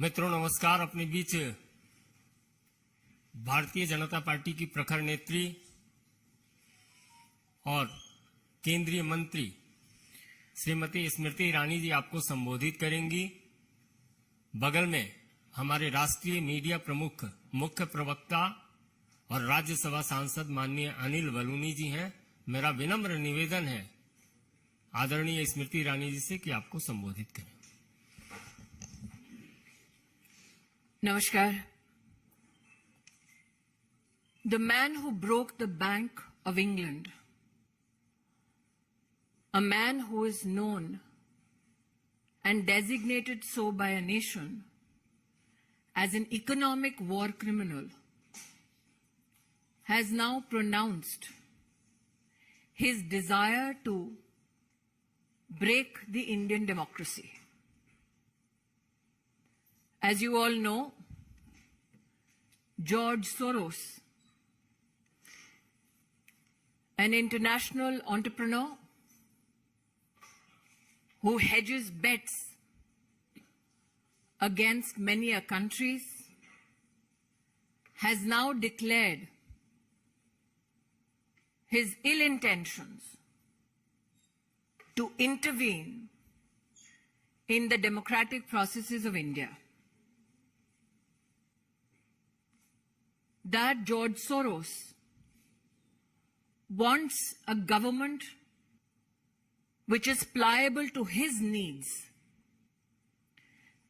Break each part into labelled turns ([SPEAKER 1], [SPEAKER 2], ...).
[SPEAKER 1] मित्रों नमस्कार। अपने बीच भारतीय जनता पार्टी की प्रखर नेत्री और केंद्रीय मंत्री श्रीमती स्मृति ईरानी जी आपको संबोधित करेंगी। बगल में हमारे राष्ट्रीय मीडिया प्रमुख मुख्य प्रवक्ता और राज्यसभा सांसद माननीय अनिल बलूनी जी हैं। मेरा विनम्र निवेदन है आदरणीय स्मृति ईरानी जी से कि आपको संबोधित करें।
[SPEAKER 2] Namaskar. The man who broke the Bank of England, a man who is known and designated so by a nation as an economic war criminal, has now pronounced his desire to break the Indian democracy. As you all know, George Soros, an international entrepreneur who hedges bets against many countries, has now declared his ill intentions to intervene in the democratic processes of India. That George Soros wants a government which is pliable to his needs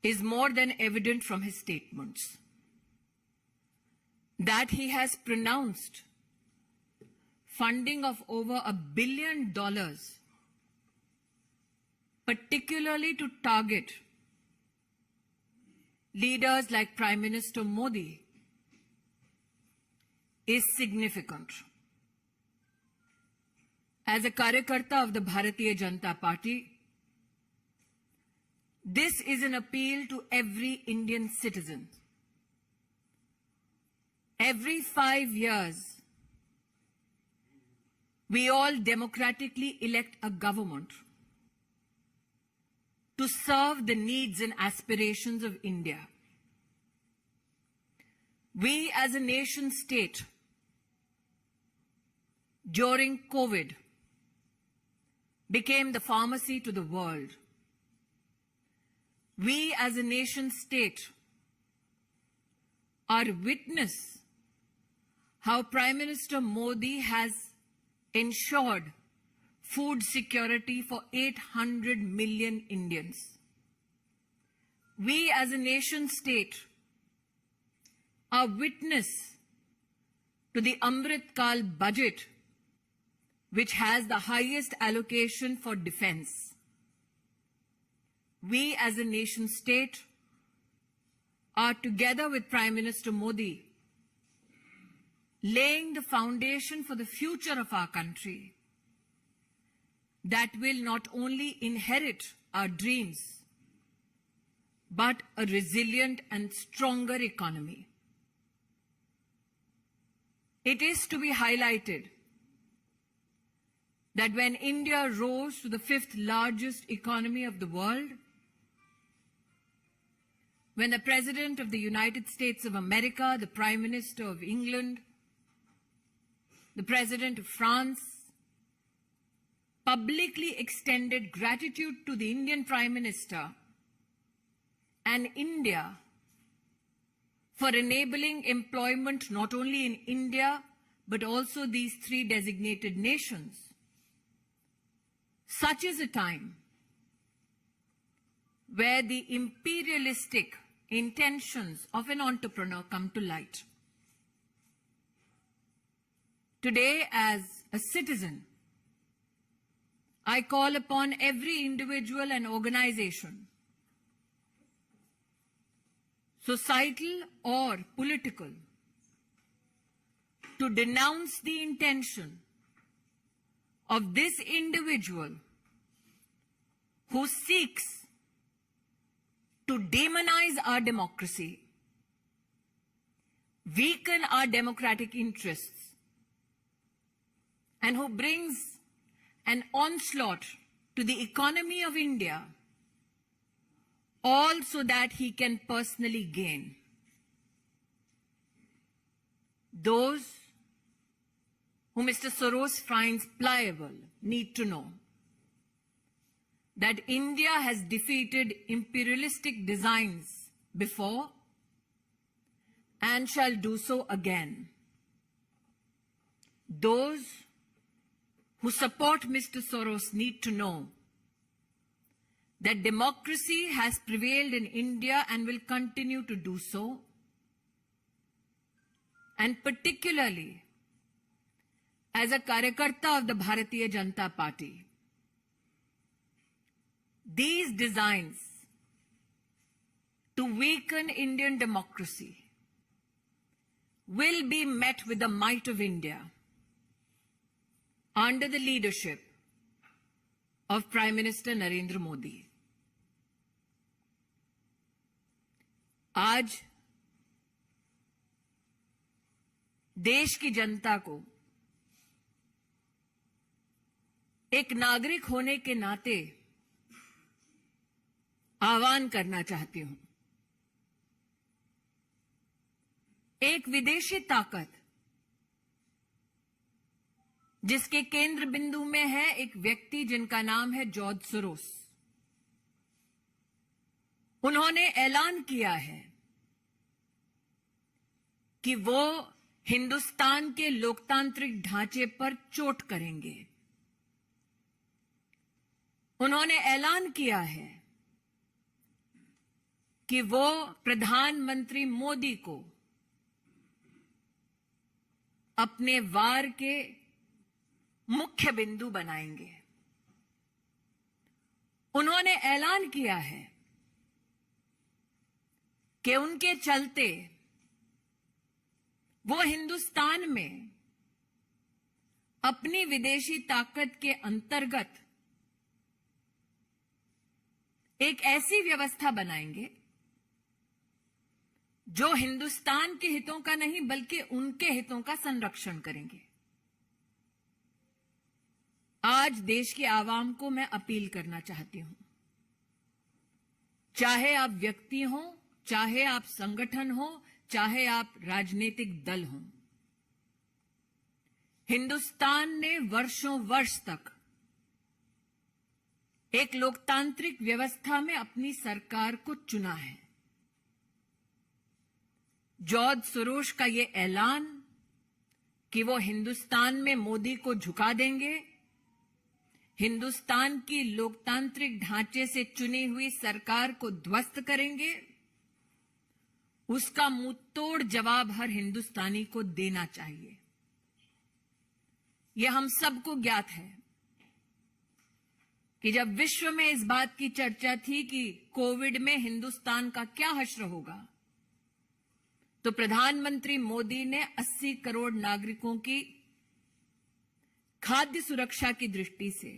[SPEAKER 2] is more than evident from his statements. That he has pronounced funding of over $1 billion, particularly to target leaders like Prime Minister Modi, is significant. As a Karyakarta of the Bharatiya Janata Party, this is an appeal to every Indian citizen. Every 5 years, we all democratically elect a government to serve the needs and aspirations of India. We as a nation state, during COVID, became the pharmacy to the world. We as a nation state are witness how Prime Minister Modi has ensured food security for 800 million Indians. We as a nation state are witness to the Amrit Kal budget, which has the highest allocation for defense. We as a nation state are, together with Prime Minister Modi, laying the foundation for the future of our country that will not only inherit our dreams, but a resilient and stronger economy. It is to be highlighted that when India rose to the 5th largest economy of the world, when the President of the United States of America, the Prime Minister of England, the President of France, publicly extended gratitude to the Indian Prime Minister and India for enabling employment not only in India, but also these 3 designated nations. Such is a time where the imperialistic intentions of an entrepreneur come to light. Today, as a citizen, I call upon every individual and organization, societal or political, to denounce the intention of this individual who seeks to demonize our democracy, weaken our democratic interests, and who brings an onslaught to the economy of India all so that he can personally gain. Those who Mr. Soros finds pliable need to know that India has defeated imperialistic designs before and shall do so again. Those who support Mr. Soros need to know that democracy has prevailed in India and will continue to do so. And particularly, as a Karyakarta of the Bharatiya Janata Party, these designs to weaken Indian democracy will be met with the might of India under the leadership of Prime Minister Narendra Modi. आज देश की जनता को एक नागरिक होने के नाते आह्वान करना चाहती हूं। एक विदेशी ताकत जिसके केंद्र बिंदु में है एक व्यक्ति जिनका नाम है जॉर्ज सोरोस। उन्होंने ऐलान किया है कि वो हिंदुस्तान के लोकतांत्रिक ढांचे पर चोट करेंगे। उन्होंने ऐलान किया है कि वो प्रधानमंत्री मोदी को अपने वार के मुख्य बिंदु बनाएंगे। उन्होंने ऐलान किया है कि उनके चलते वो हिंदुस्तान में अपनी विदेशी ताकत के अंतर्गत एक ऐसी व्यवस्था बनाएंगे जो हिंदुस्तान के हितों का नहीं बल्कि उनके हितों का संरक्षण करेंगे। आज देश की आवाम को मैं अपील करना चाहती हूं, चाहे आप व्यक्ति हो, चाहे आप संगठन हो, चाहे आप राजनीतिक दल हो, हिंदुस्तान ने वर्षों वर्ष तक एक लोकतांत्रिक व्यवस्था में अपनी सरकार को चुना है। जॉर्ज सोरोस का ये ऐलान कि वो हिंदुस्तान में मोदी को झुका देंगे, हिंदुस्तान की लोकतांत्रिक ढांचे से चुनी हुई सरकार को ध्वस्त करेंगे, उसका मुंहतोड़ जवाब हर हिंदुस्तानी को देना चाहिए। यह हम सबको ज्ञात है कि जब विश्व में इस बात की चर्चा थी कि कोविड में हिंदुस्तान का क्या हश्र होगा, तो प्रधानमंत्री मोदी ने 80 करोड़ नागरिकों की खाद्य सुरक्षा की दृष्टि से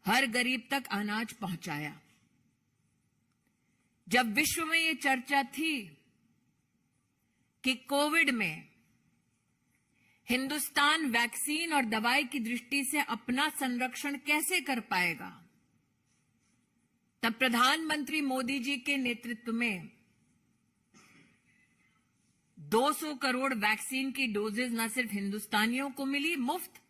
[SPEAKER 2] हर गरीब तक अनाज पहुंचाया। जब विश्व में ये चर्चा थी कि कोविड में हिंदुस्तान वैक्सीन और दवाई की दृष्टि से अपना संरक्षण कैसे कर पाएगा, तब प्रधानमंत्री मोदी जी के नेतृत्व में 200 करोड़ वैक्सीन की डोजेज न सिर्फ हिंदुस्तानियों को मिली मुफ्त,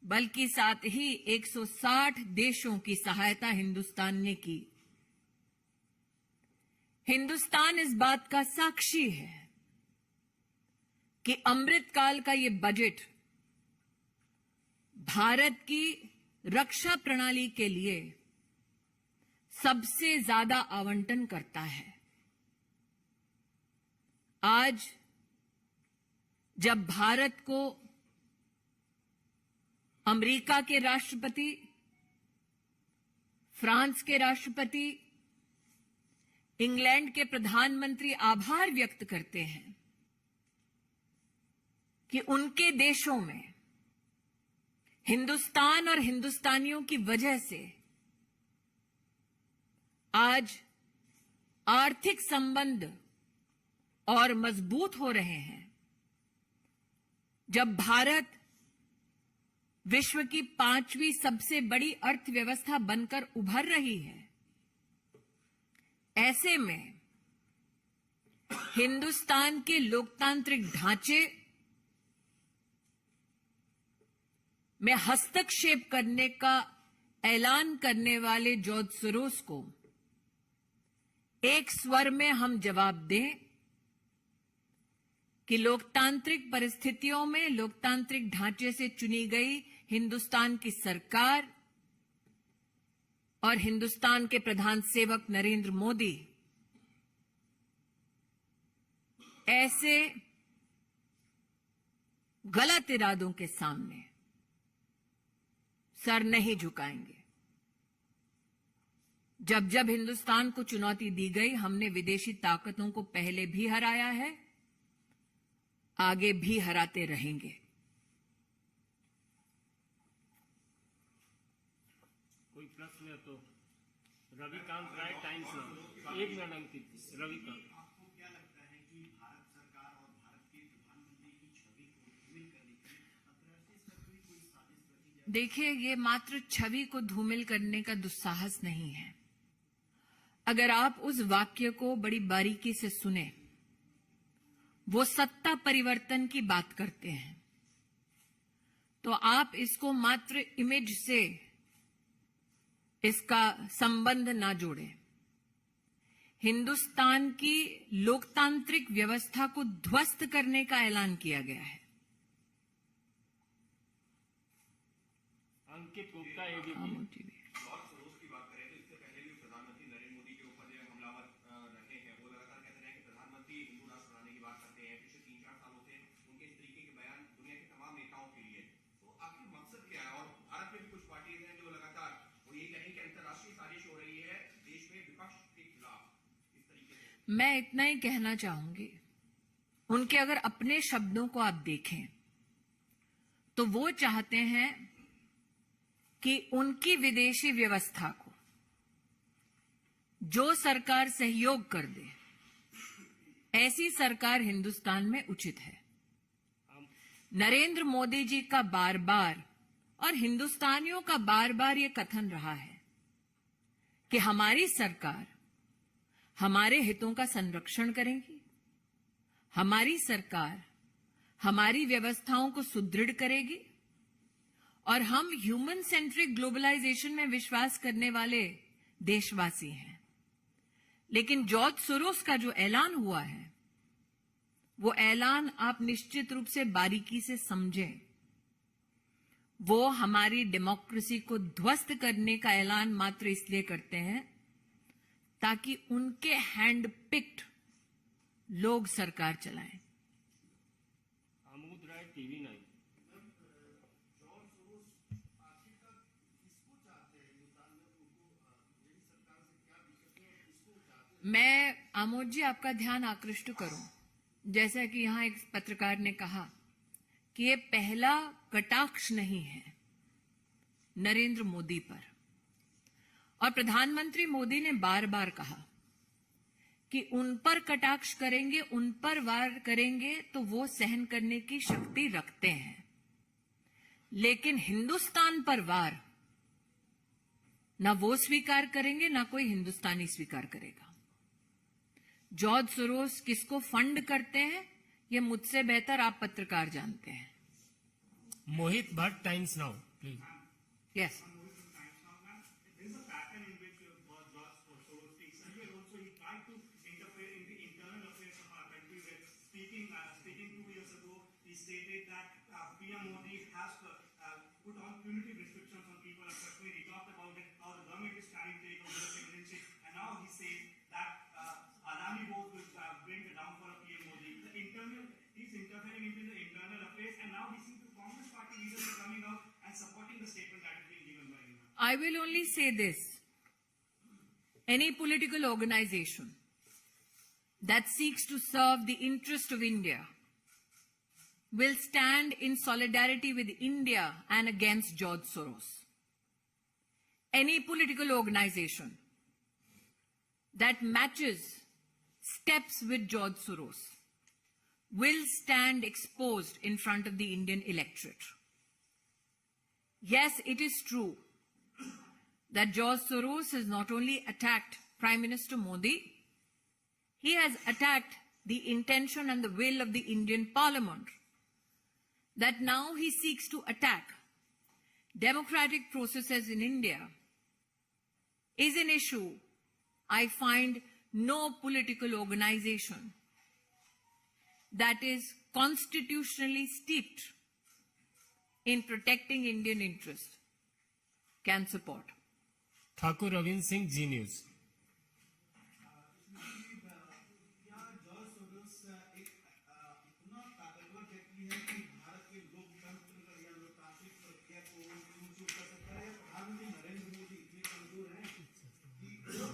[SPEAKER 2] बल्कि साथ ही 160 देशों की सहायता हिंदुस्तान ने की। हिंदुस्तान इस बात का साक्षी है कि अमृतकाल का ये बजट भारत की रक्षा प्रणाली के लिए सबसे ज्यादा आवंटन करता है। आज जब भारत को अमेरिका के राष्ट्रपति, फ्रांस के राष्ट्रपति, इंग्लैंड के प्रधानमंत्री आभार व्यक्त करते हैं कि उनके देशों में हिंदुस्तान और हिंदुस्तानियों की वजह से आज आर्थिक संबंध और मजबूत हो रहे हैं, जब भारत विश्व की 5वीं सबसे बड़ी अर्थव्यवस्था बनकर उभर रही है, ऐसे में हिंदुस्तान के लोकतांत्रिक ढांचे में हस्तक्षेप करने का ऐलान करने वाले जॉर्ज सोरोस को एक स्वर में हम जवाब दें कि लोकतांत्रिक परिस्थितियों में लोकतांत्रिक ढांचे से चुनी गई हिंदुस्तान की सरकार और हिंदुस्तान के प्रधान सेवक नरेंद्र मोदी ऐसे गलत इरादों के सामने सर नहीं झुकाएंगे। जब जब हिंदुस्तान को चुनौती दी गई, हमने विदेशी ताकतों को पहले भी हराया है, आगे भी हराते रहेंगे।
[SPEAKER 1] कोई प्रश्न है तो रविकांत राय, टाइम्स नाउ। 1 मिनट अंकित। रविकांत,
[SPEAKER 3] आपको क्या लगता है कि भारत सरकार और भारत के प्रधानमंत्री की छवि को धूमिल करने के लिए अंतर्राष्ट्रीय स्तर पर कोई साजिश रची जाए?
[SPEAKER 2] देखिए, ये मात्र छवि को धूमिल करने का दुस्साहस नहीं है। अगर आप उस वाक्य को बड़ी बारीकी से सुने, वो सत्ता परिवर्तन की बात करते हैं, तो आप इसको मात्र इमेज से इसका संबंध ना जोड़ें। हिंदुस्तान की लोकतांत्रिक व्यवस्था को ध्वस्त करने का ऐलान किया गया है।
[SPEAKER 1] अंकित गुप्ता, एबीपी।
[SPEAKER 3] जॉर्ज सोरोस की बात करें तो इससे पहले भी प्रधानमंत्री नरेंद्र मोदी के ऊपर जो हमलावर रहे हैं, वो लगातार कहते रहे कि प्रधानमंत्री हिंदू राष्ट्र बनाने की बात करते हैं। पिछले 3-4 सालों से उनके इस तरीके के बयान दुनिया के तमाम नेताओं के लिए, तो आखिर मकसद क्या है? और भारत में भी कुछ पार्टीज हैं जो लगातार वो ये कह रही कि अंतर्राष्ट्रीय साजिश हो रही है देश में विपक्ष के खिलाफ इस तरीके से।
[SPEAKER 2] मैं इतना ही कहना चाहूंगी, उनके अगर अपने शब्दों को आप देखें तो वो चाहते हैं कि उनकी विदेशी व्यवस्था को जो सरकार सहयोग कर दे, ऐसी सरकार हिंदुस्तान में उचित है। नरेंद्र मोदी जी का बार बार और हिंदुस्तानियों का बार बार ये कथन रहा है कि हमारी सरकार हमारे हितों का संरक्षण करेगी, हमारी सरकार हमारी व्यवस्थाओं को सुदृढ़ करेगी और हम ह्यूमन सेंट्रिक ग्लोबलाइजेशन में विश्वास करने वाले देशवासी हैं। लेकिन जॉर्ज सोरोस का जो ऐलान हुआ है, वो ऐलान आप निश्चित रूप से बारीकी से समझें। वो हमारी डेमोक्रेसी को ध्वस्त करने का ऐलान मात्र इसलिए करते हैं ताकि उनके हैंड पिक्ड लोग सरकार चलाएं।
[SPEAKER 1] आमोद राय, टीवी 9।
[SPEAKER 2] मैं आमोद जी आपका ध्यान आकृष्ट करूं, जैसा कि यहां एक पत्रकार ने कहा कि ये पहला कटाक्ष नहीं है नरेंद्र मोदी पर, और प्रधानमंत्री मोदी ने बार बार कहा कि उन पर कटाक्ष करेंगे, उन पर वार करेंगे तो वो सहन करने की शक्ति रखते हैं, लेकिन हिंदुस्तान पर वार ना वो स्वीकार करेंगे, ना कोई हिंदुस्तानी स्वीकार करेगा। जॉर्ज सोरोस किसको फंड करते हैं, ये मुझसे बेहतर आप पत्रकार जानते हैं।
[SPEAKER 1] Mohit Bhatt, Times Now, please.
[SPEAKER 2] Yes.
[SPEAKER 3] There is a pattern in which George Soros speaks. Earlier also he tried to interfere in the internal affairs of our country. Where speaking 2 years ago, he stated that PM Modi has put on punitive restrictions on people of Kashmir. He talked about it, how the government is trying to take over the citizenship, and now he says that Adani vote will bring the downfall of PM Modi. He's interfering into the internal affairs, and now we see the Congress party leaders are coming out and supporting the statement that is being given by him.
[SPEAKER 2] I will only say this. Any political organization that seeks to serve the interest of India will stand in solidarity with India and against George Soros. Any political organization that matches steps with George Soros will stand exposed in front of the Indian electorate. Yes, it is true that George Soros has not only attacked Prime Minister Modi, he has attacked the intention and the will of the Indian Parliament. That now he seeks to attack democratic processes in India is an issue I find no political organization that is constitutionally steeped in protecting Indian interests can support.
[SPEAKER 1] Thakur Ravindra Singh, Zee news.
[SPEAKER 3] क्या George Soros एक इतना ताकतवर व्यक्ति है कि भारत के लोकतंत्र या लोकतांत्रिक प्रक्रिया को ऊंची कर सकता है? प्रधानमंत्री नरेंद्र मोदी इतने कमजोर हैं कि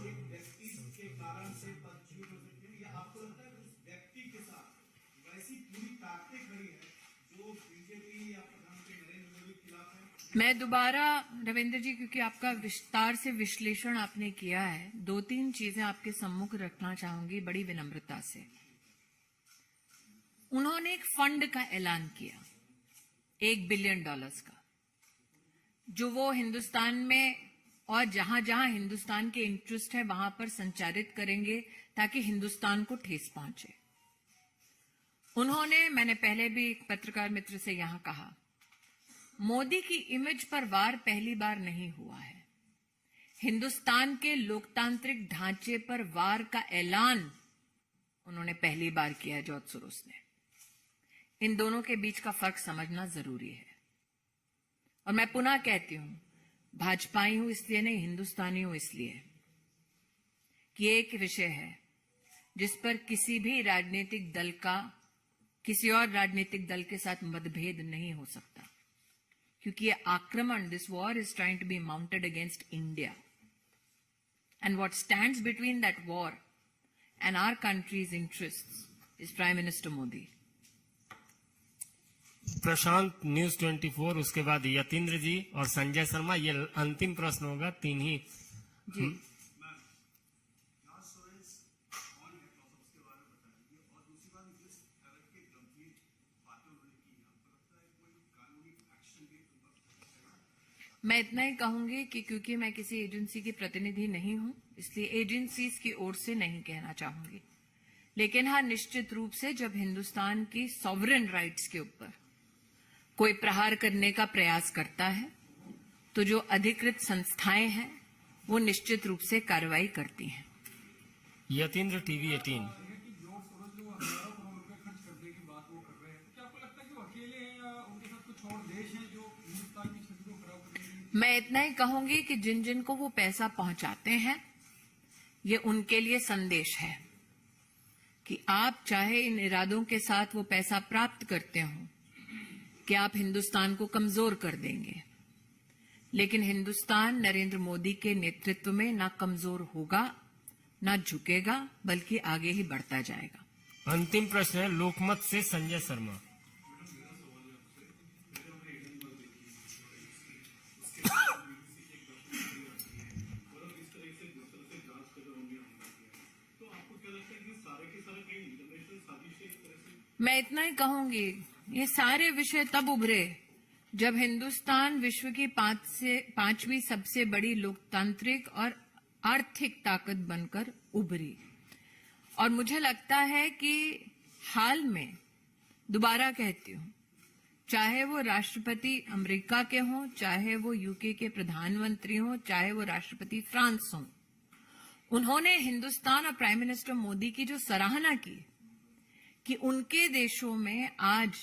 [SPEAKER 3] एक व्यक्ति के कारण से पदच्युत हो सकते हैं, या आपको लगता है कि उस व्यक्ति के साथ वैसी पूरी ताकतें खड़ी है जो बीजेपी या प्रधानमंत्री नरेंद्र मोदी के खिलाफ है?
[SPEAKER 2] मैं दोबारा रविंद्र जी, क्योंकि आपका विस्तार से विश्लेषण आपने किया है, 2-3 चीजें आपके सम्मुख रखना चाहूंगी बड़ी विनम्रता से। उन्होंने एक फंड का ऐलान किया $1 बिलियन का, जो वो हिंदुस्तान में और जहां जहां हिंदुस्तान के इंटरेस्ट है वहां पर संचारित करेंगे ताकि हिंदुस्तान को ठेस पहुंचे। उन्होंने, मैंने पहले भी एक पत्रकार मित्र से यहां कहा, मोदी की इमेज पर वार पहली बार नहीं हुआ है। हिंदुस्तान के लोकतांत्रिक ढांचे पर वार का ऐलान उन्होंने पहली बार किया है जॉर्ज सोरोस ने। इन दोनों के बीच का फर्क समझना जरूरी है। और मैं पुनः कहती हूं, भाजपाई हूं इसलिए नहीं, हिंदुस्तानी हूं इसलिए कि एक विषय है जिस पर किसी भी राजनीतिक दल का किसी और राजनीतिक दल के साथ मतभेद नहीं हो सकता, क्योंकि ये आक्रमण, this war is trying to be mounted against India, and what stands between that war and our countries interests is prime minister Modi.
[SPEAKER 1] Prashant, news 24, उसके बाद यतीन्द्र जी और संजय शर्मा। ये अंतिम प्रश्न होगा, 3 ही।
[SPEAKER 2] जी, मैं इतना ही कहूंगी कि क्योंकि मैं किसी एजेंसी की प्रतिनिधि नहीं हूं, इसलिए एजेंसीज की ओर से नहीं कहना चाहूंगी। लेकिन हाँ, निश्चित रूप से जब हिंदुस्तान की सॉवरेन राइट्स के ऊपर कोई प्रहार करने का प्रयास करता है तो जो अधिकृत संस्थाएं हैं वो निश्चित रूप से कार्रवाई करती हैं।
[SPEAKER 1] यतीन्द्र, टीवी 18।
[SPEAKER 2] मैं इतना ही कहूंगी कि जिन जिन को वो पैसा पहुंचाते हैं, ये उनके लिए संदेश है कि आप चाहे इन इरादों के साथ वो पैसा प्राप्त करते हो कि आप हिंदुस्तान को कमजोर कर देंगे, लेकिन हिंदुस्तान नरेंद्र मोदी के नेतृत्व में ना कमजोर होगा, ना झुकेगा, बल्कि आगे ही बढ़ता जाएगा।
[SPEAKER 1] अंतिम प्रश्न है लोकमत से संजय शर्मा।
[SPEAKER 2] मैं इतना ही कहूंगी, ये सारे विषय तब उभरे जब हिंदुस्तान विश्व की 5वीं सबसे बड़ी लोकतांत्रिक और आर्थिक ताकत बनकर उभरी। और मुझे लगता है कि हाल में, दोबारा कहती हूं, चाहे वो राष्ट्रपति अमेरिका के हों, चाहे वो यूके के प्रधानमंत्री हों, चाहे वो राष्ट्रपति फ्रांस हों, उन्होंने हिंदुस्तान और प्राइम मिनिस्टर मोदी की जो सराहना की कि उनके देशों में आज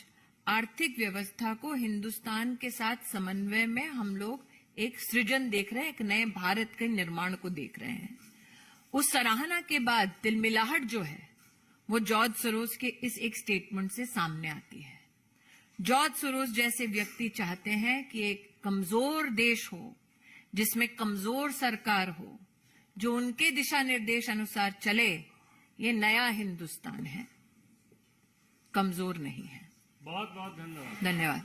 [SPEAKER 2] आर्थिक व्यवस्था को हिंदुस्तान के साथ समन्वय में हम लोग एक सृजन देख रहे हैं, एक नए भारत के निर्माण को देख रहे हैं। उस सराहना के बाद तिलमिलाहट जो है वो जॉर्ज सोरोस के इस एक स्टेटमेंट से सामने आती है। जॉर्ज सोरोस जैसे व्यक्ति चाहते हैं कि एक कमजोर देश हो, जिसमें कमजोर सरकार हो, जो उनके दिशा निर्देश अनुसार चले। ये नया हिंदुस्तान है, कमजोर नहीं है।
[SPEAKER 1] बहुत बहुत धन्यवाद।
[SPEAKER 2] धन्यवाद।